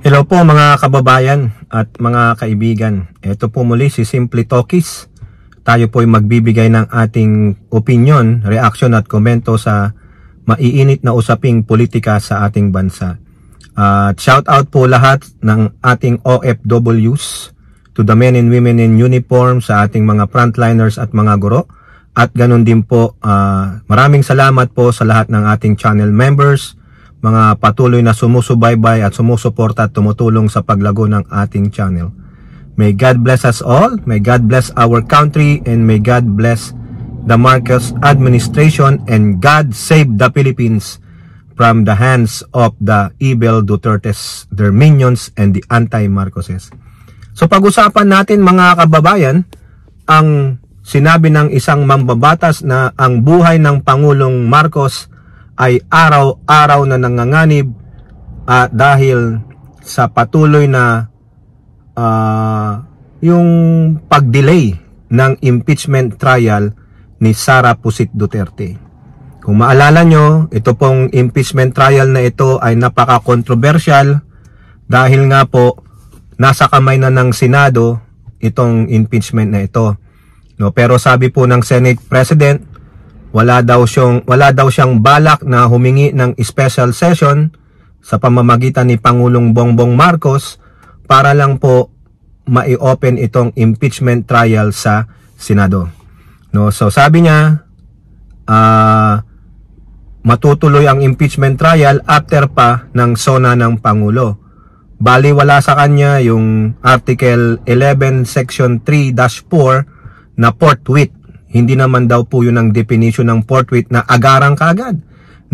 Hello po mga kababayan at mga kaibigan. Ito po muli si Simply Talkies. Tayo po ay magbibigay ng ating opinion, reaction at komento sa maiinit na usaping politika sa ating bansa. At shout out po lahat ng ating OFWs, to the men and women in uniform, sa ating mga frontliners at mga guro. At ganun din po, maraming salamat po sa lahat ng ating channel members, mga patuloy na sumusubaybay at sumusuporta at tumutulong sa paglago ng ating channel. May God bless us all, may God bless our country, and may God bless the Marcos administration, and God save the Philippines from the hands of the evil Dutertes, their minions, and the anti-Marcoses. So pag-usapan natin mga kababayan, ang sinabi ng isang mambabatas na ang buhay ng Pangulong Marcos ay araw-araw na nanganganib dahil sa patuloy na yung pag-delay ng impeachment trial ni Sara Pusit Duterte. Kung maalala nyo, ito pong impeachment trial na ito ay napaka-controversial dahil nga po nasa kamay na ng Senado itong impeachment na ito. No, pero sabi po ng Senate President, wala daw siyang balak na humingi ng special session sa pamamagitan ni Pangulong Bongbong Marcos para lang po mai-open itong impeachment trial sa Senado. No, so sabi niya, matutuloy ang impeachment trial after pa ng SONA ng Pangulo. Bali wala sa kanya yung Article 11 Section 3-4 na forthwith. Hindi naman daw po yun ang definition ng forthwith na agarang kaagad.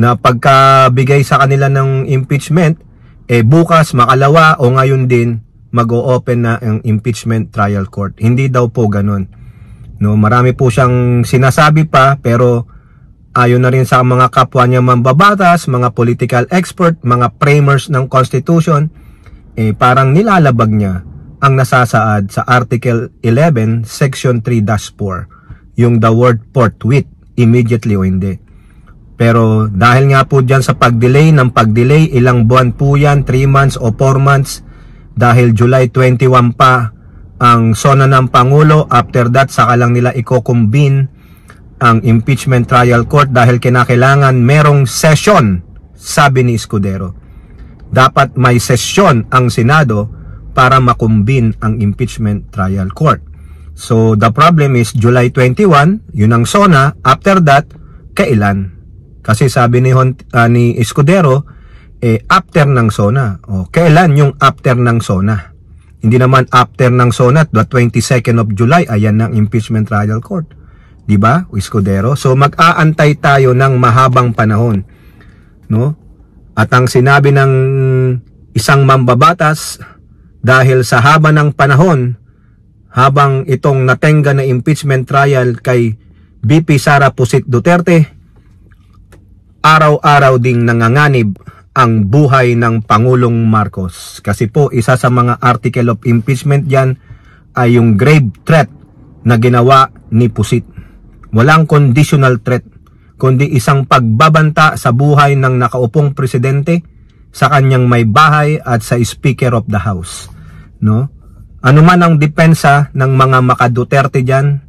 Na pagkabigay sa kanila ng impeachment, bukas, makalawa o ngayon din mag-o-open na ang impeachment trial court. Hindi daw po ganun. No, marami po siyang sinasabi pa, pero ayon na rin sa mga kapwa niya mambabatas, mga political expert, mga framers ng Constitution, parang nilalabag niya ang nasasaad sa Article 11 Section 3-4. Yung the word forthwith, immediately o hindi. Pero dahil nga po dyan sa pag-delay, ilang buwan po yan, 3 months o 4 months, dahil July 21 pa ang SONA ng Pangulo. After that, saka lang nila i-convene ang impeachment trial court dahil kinakailangan merong session, sabi ni Escudero. Dapat may session ang Senado para makumbin ang impeachment trial court. So the problem is July 21, yun ang SONA. After that, kailan? Kasi sabi ni Escudero, after ng SONA. Kailan yung after ng SONA? Hindi naman after ng SONA, the 22nd of July, ayan ng impeachment trial court. Diba, Escudero? So mag-aantay tayo ng mahabang panahon. No? At ang sinabi ng isang mambabatas, dahil sa haba ng panahon, habang itong natenga na impeachment trial kay BP Sara Pusit Duterte, araw-araw ding nanganganib ang buhay ng Pangulong Marcos. Kasi po, isa sa mga article of impeachment dyan ay yung grave threat na ginawa ni Pusit. Walang conditional threat, kundi isang pagbabanta sa buhay ng nakaupong presidente, sa kanyang may bahay at sa Speaker of the House. No? Ano man ang depensa ng mga maka-Duterte dyan,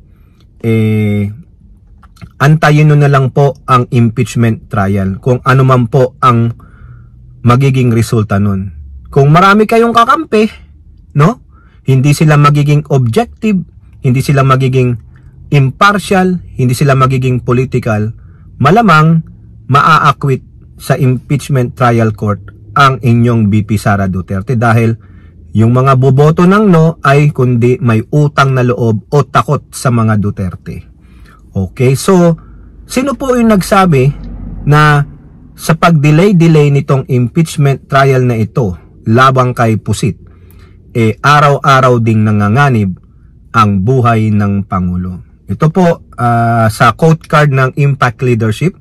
antayin nyo na lang po ang impeachment trial. Kung ano man po ang magiging resulta nun. Kung marami kayong kakampi, no? Hindi sila magiging objective, hindi sila magiging impartial, hindi sila magiging political, malamang maa-acquit sa impeachment trial court ang inyong BP Sara Duterte dahil yung mga boboto ng no ay kundi may utang na loob o takot sa mga Duterte. Okay, so sino po yung nagsabi na sa pag-delay nitong impeachment trial na ito labang kay Pusit, araw-araw ding nanganganib ang buhay ng Pangulo? Ito po sa quote card ng Impact Leadership,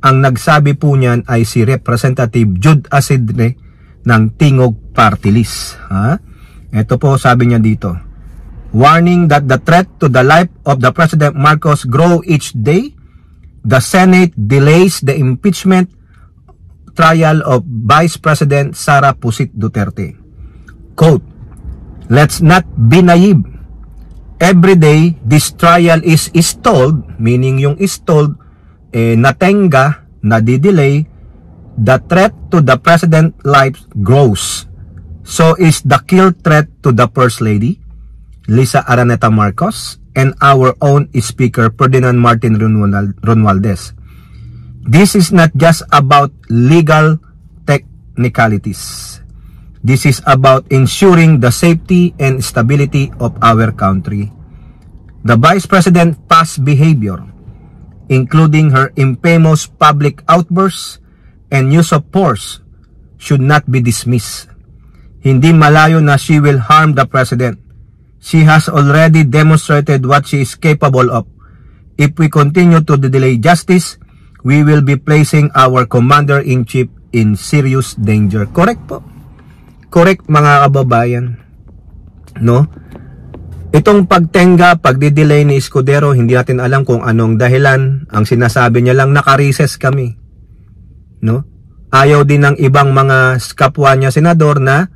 ang nagsabi po niyan ay si Representative Jude Asidre ng Tingog Party List. Ito po sabi niya dito, warning that the threat to the life of the President Marcos grow each day, the Senate delays the impeachment trial of Vice President Sara Pusit Duterte. Quote, "Let's not be naive. Every day, this trial is stalled," meaning yung stalled, natenga, nadidelay, "the threat to the president's life grows. So is the kill threat to the First Lady, Lisa Araneta Marcos, and our own Speaker Ferdinand Martin Romualdez. This is not just about legal technicalities. This is about ensuring the safety and stability of our country. The Vice President's past behavior, including her infamous public outbursts and use of force, should not be dismissed. Hindi malayo na she will harm the President. She has already demonstrated what she is capable of. If we continue to delay justice, we will be placing our Commander-in-Chief in serious danger." Correct po. Correct, mga kababayan. No? Itong pagtenga, pagdidelay ni Escudero, hindi natin alam kung anong dahilan. Ang sinasabi niya lang, naka-recess kami. No? Ayaw din ng ibang mga kapwa niya senador na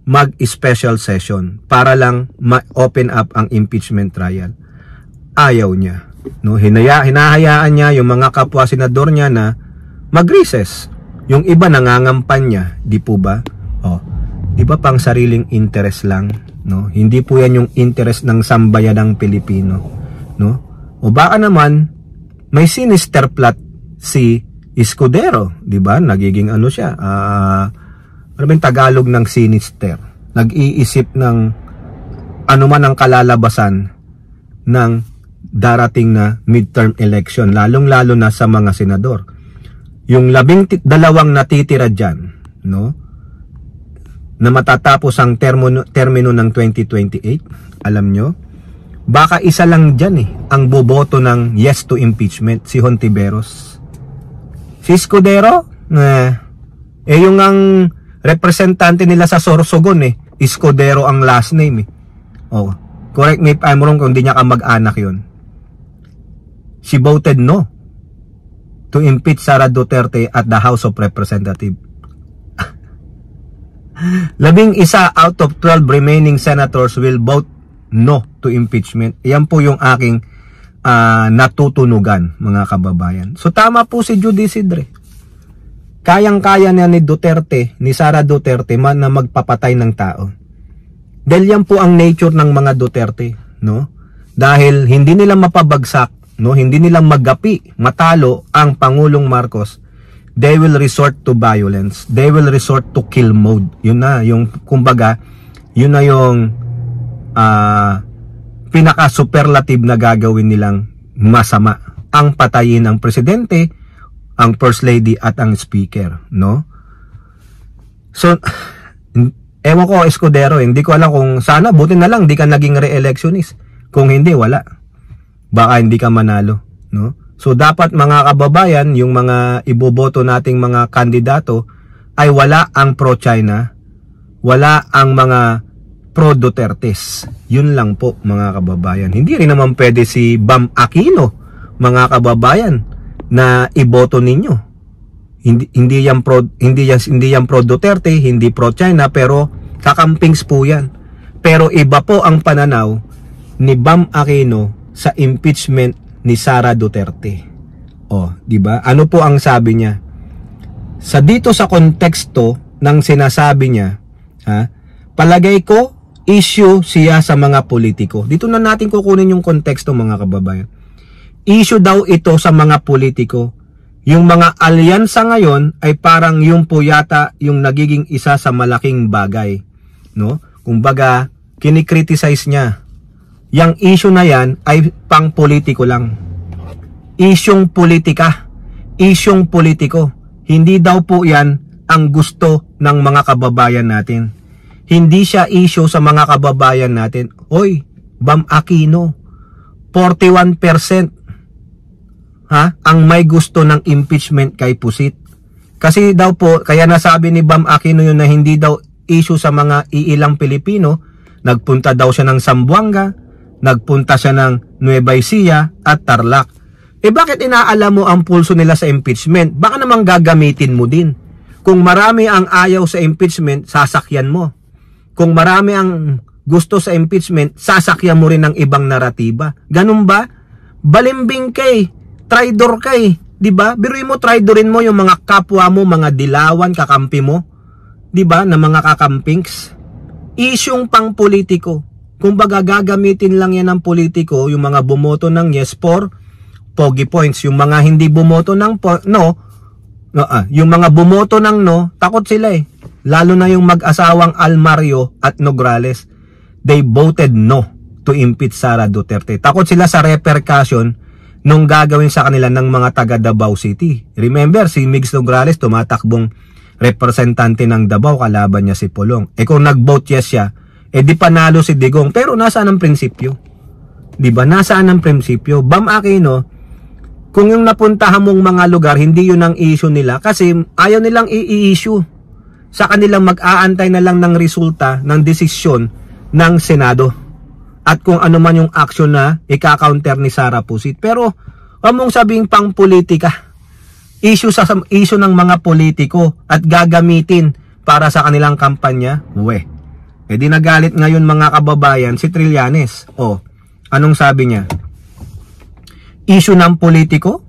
mag-special session para lang ma-open up ang impeachment trial. Ayaw niya. No? Hinahayaan niya yung mga kapwa senador niya na mag-recess. Yung iba nangangampan niya, di po ba? Oh, di ba pang sariling interest lang? No? Hindi po yan yung interest ng sambayanang Pilipino. No? O baka naman, may sinister plot si Escudero, di ba? Nagiging ano siya, ano ba yung Tagalog ng sinister? Nag-iisip ng ano man ang kalalabasan ng darating na midterm election, lalong-lalo na sa mga senador. Yung 12 natitira dyan, no? Na matatapos ang termino ng 2028, alam nyo, baka isa lang dyan ang boboto ng yes to impeachment, si Hontiveros. Si Escudero, yung ang representante nila sa Sorsogon, Escudero ang last name. Oh, correct me if I'm wrong kung di niya kamag-anak yun. She voted no to impeach Sara Duterte at the House of Representatives. 11 out of 12 remaining senators will vote no to impeachment. Yan po yung aking natutunugan, mga kababayan. So tama po si Judy Isidre. Kayang-kaya niya ni Duterte, ni Sara Duterte man na magpapatay ng tao. Dahil yan po ang nature ng mga Duterte, no? Dahil hindi nila mapabagsak, no? Hindi nila magapi, matalo ang Pangulong Marcos. They will resort to violence. They will resort to kill mode. Yun na, yung kumbaga, yun na yung pinaka-superlative na gagawin nilang masama. Ang patayin ng presidente, ang First Lady at ang Speaker, no? So, ewan ko, Escudero, hindi ko alam kung sana, buti na lang, di ka naging re-electionist. Kung hindi, wala. Baka hindi ka manalo, no? So, dapat mga kababayan, yung mga iboboto nating mga kandidato, ay wala ang pro-China, wala ang mga pro-Dutertes. Yun lang po, mga kababayan. Hindi rin naman pwede si Bam Aquino, mga kababayan, na iboto ninyo. Hindi yan pro Duterte, hindi pro China, pero kakampings po yan. Pero iba po ang pananaw ni Bam Aquino sa impeachment ni Sara Duterte. Oh, di ba? Ano po ang sabi niya? Dito sa konteksto ng sinasabi niya, palagay ko issue siya sa mga politiko. Dito na natin kukunin yung konteksto, mga kababayan. Issue daw ito sa mga politiko. Yung mga alyansa ngayon ay parang yung po yata yung nagiging isa sa malaking bagay, no? Kumbaga, kinikriticize niya. Yang issue na yan ay pang politiko lang. Isyong politika. Isyong politiko. Hindi daw po yan ang gusto ng mga kababayan natin. Hindi siya issue sa mga kababayan natin. Oy, Bam Aquino, 41% ang may gusto ng impeachment kay Pusit. Kasi daw po, kaya nasabi ni Bam Aquino yun na hindi daw issue sa mga iilang Pilipino. Nagpunta daw siya ng Zamboanga, nagpunta siya ng Nueva Ecija at Tarlac. Bakit inaalam mo ang pulso nila sa impeachment? Baka namang gagamitin mo din. Kung marami ang ayaw sa impeachment, sasakyan mo. kung marami ang gusto sa impeachment, sasakyan mo rin ng ibang naratiba. Ganun ba? Balimbing kay, traidor kay, di ba? Biruin mo, traidorin mo yung mga kapwa mo, mga dilawan, kakampi mo, di ba? Na mga kakampings. Isyong pang politiko. Kung baga gagamitin lang yan ng politiko, yung mga bumoto ng yes for pogi points, yung mga hindi bumoto ng yung mga bumoto ng no, takot sila eh. Lalo na yung mag-asawang Almario at Nograles. They voted no to impeach Sara Duterte. Takot sila sa repercussion nung gagawin sa kanila ng mga taga Davao City. Remember, si Migs Nograles tumatakbong representante ng Davao, kalaban niya si Pulong. Kung nag-vote yes siya, di panalo si Digong. Pero nasaan ang prinsipyo? Di ba? Nasaan ang prinsipyo? Bam Aquino, kung yung napuntahan mong mga lugar, hindi yun ang issue nila kasi ayaw nilang i-issue. Sa kanilang mag-aantay na lang ng resulta ng desisyon ng Senado. At kung ano man yung action na ika-counter ni Sara Pusit. Pero, among sabing pang politika, issue ng mga politiko at gagamitin para sa kanilang kampanya, di nagalit ngayon mga kababayan si Trillanes. Anong sabi niya? Issue ng politiko,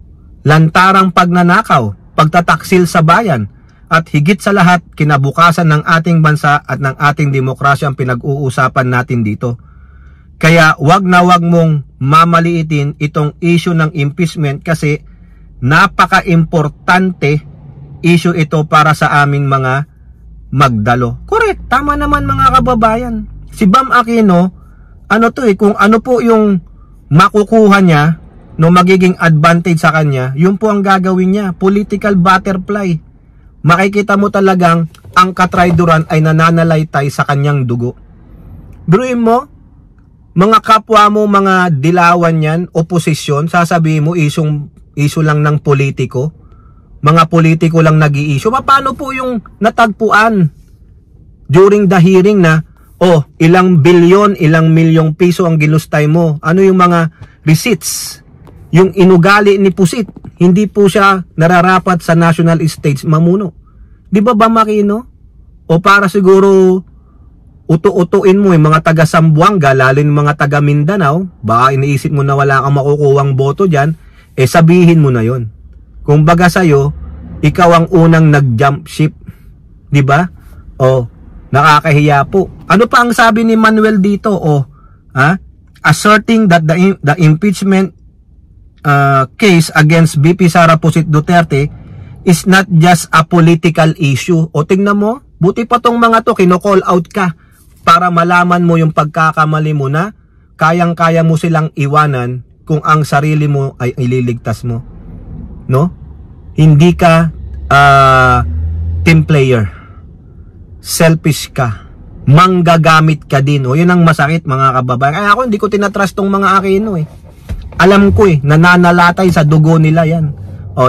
lantarang pagnanakaw, pagtataksil sa bayan, at higit sa lahat, kinabukasan ng ating bansa at ng ating demokrasya ang pinag-uusapan natin dito. Kaya wag na wag mong mamaliitin itong issue ng impeachment kasi napaka-importante issue ito para sa aming mga magdalo. Correct, tama naman mga kababayan. Si Bam Aquino, kung ano po yung makukuha niya, no magiging advantage sa kanya, yun po ang gagawin niya. Political butterfly. Makikita mo talagang ang katraidoran ay nananalaytay sa kanyang dugo. Biruin mo, mga kapwa mo, mga dilawan yan, oposisyon, sasabihin mo issue lang ng politiko. Mga politiko lang nag-i-issue. Paano po yung natagpuan during the hearing na, ilang bilyon, ilang milyong piso ang ginustay mo? Ano yung mga receipts? Yung inugali ni Pusit, hindi po siya nararapat sa national stage mamuno. Di ba Bam Aquino? O para siguro uto-utuin mo yung mga taga Sambuanga, lalo yung mga taga Mindanao, baka iniisip mo na wala kang makukuwang boto dyan, sabihin mo na yon. Kung baga sa'yo, ikaw ang unang nag-jump ship. Di ba? Nakakahiya po. Ano pa ang sabi ni Manuel dito? Asserting that the impeachment case against VP Sara Pusit Duterte is not just a political issue. Tingnan mo, buti pa tong mga to, kino-call out ka para malaman mo yung pagkakamali mo na kayang-kaya mo silang iwanan kung ang sarili mo ay ililigtas mo. No? Hindi ka team player. Selfish ka. Manggagamit ka din. Yun ang masakit mga kababayan. Kaya ako hindi ko tinatrust tong mga Aquino Alam ko nananalatay sa dugo nila yan.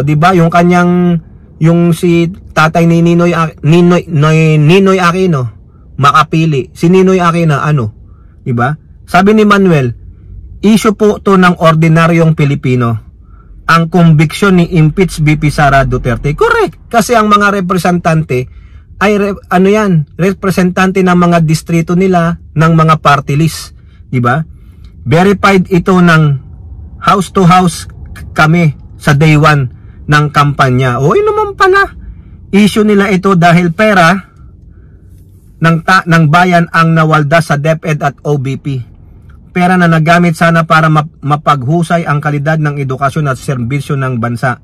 Di ba? Yung kanyang, yung si tatay ni Ninoy Aquino, makapili. Si Ninoy Aquino, di ba? Sabi ni Manuel, issue po to ng ordinaryong Pilipino. Ang conviction ni impeach VP Sara Duterte. Correct. Kasi ang mga representante ay representante ng mga distrito nila, ng mga party list. Di ba? Verified ito ng house to house kami sa day 1 ng kampanya. Naman pala. Issue nila ito dahil pera ng bayan ang nawalda sa DepEd at OBP. Pera na nagamit sana para mapaghusay ang kalidad ng edukasyon at serbisyo ng bansa.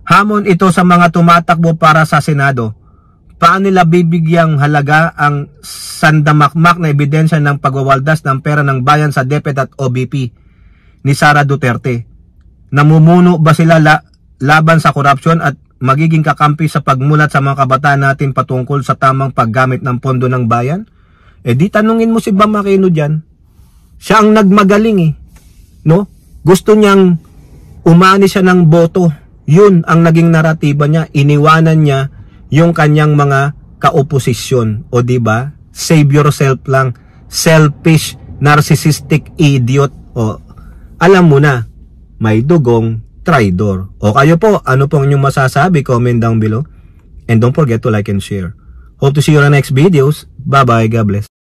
Hamon ito sa mga tumatakbo para sa Senado. Paano nila bibigyang halaga ang sandamakmak na ebidensya ng pagwawaldas ng pera ng bayan sa DepEd at OBP ni Sara Duterte? Namumuno ba sila laban sa korupsyon at magiging kakampi sa pagmulat sa mga kabataan natin patungkol sa tamang paggamit ng pondo ng bayan? Di tanungin mo si Bam Aquino dyan. Siya ang nagmagaling no? Gusto niyang umani siya ng boto. Yun ang naging naratiba niya. Iniwanan niya yung kanyang mga kaoposisyon. Di ba? Save yourself lang. Selfish, narcissistic idiot. Alam mo na, may dugong traidor. Kayo po, ano pong inyong masasabi? Comment down below. And don't forget to like and share. Hope to see you on the next videos. Bye-bye. God bless.